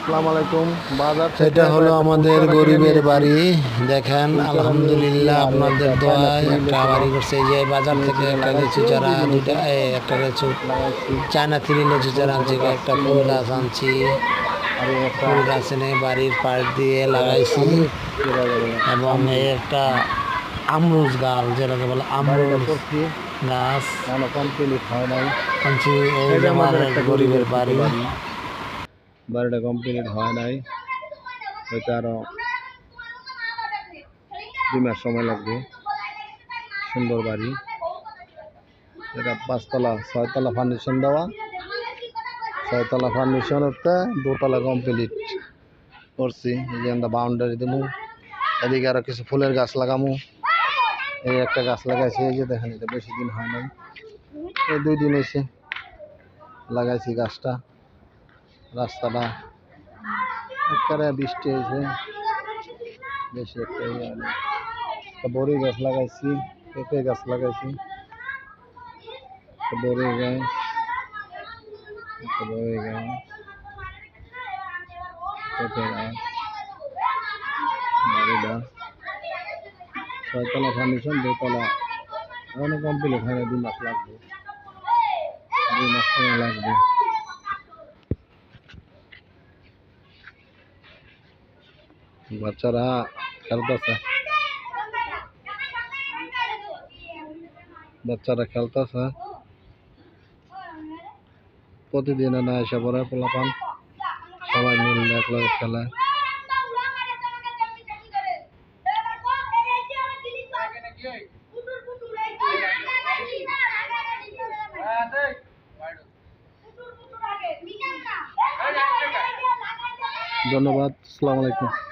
আসসালামু আলাইকুম। বাজার এটা হলো আমাদের গরিবের বাড়ি। দেখেন আলহামদুলিল্লাহ আপনাদের দোয়ায় একটা বাড়ি করছে। এই যে বাজার থেকে একটা লিচু চারা দুইটা একটা লিচু চায়না থ্রি লিচু চারা আনছি, একটা ফুল গাছ আনছি। ফুল গাছ এনে বাড়ির পাশ দিয়ে লাগাইছি এবং এই একটা আমরুজ গাছ, যেটাকে বলে আমরুজ গাছ কমপ্লিট হয় নাই। আনছি। এই যে আমাদের গরিবের বাড়ি। বাড়িটা কমপ্লিট হয় নাই, হয়তো আরো 2 মাস সময় লাগবে। সুন্দর বাড়ি, এটা 5 তলা 6 তলা ফাউন্ডেশন দেওয়া। 6 তলা ফাউন্ডেশন হতে 2 তলা কমপ্লিট করছি। এই যে আমরা বাউন্ডারি দেবো, এদিকে আরো কিছু ফুলের গাছ লাগামু। এই একটা গাছ লাগাইছি, এই যে দেখেন, এটা বেশি দিন হয় নাই, এই 2 দিন হয়েছে লাগাইছি গাছটা। রাস্তাটা একবারে বৃষ্টি হয়েছে, বেশি একটা বড়ি গাছ লাগাইছি, পেঁপে গাছ লাগাইছি, বড়ি গাছ, বড়ি গাছ, পেঁপে গাছ, বাড়িটা 6 তলা ফাউন্ডেশন, 2 তলা এখনো কমপ্লিট হয় না। 2 মাস লাগবে, 2 মাস সময় লাগবে। বাচ্চারা খেলতেছে, প্রতিদিন না এসে পড়ে পোলাপান, সবাই মিলে একলগে খেলে। ধন্যবাদ, আসসালামু আলাইকুম।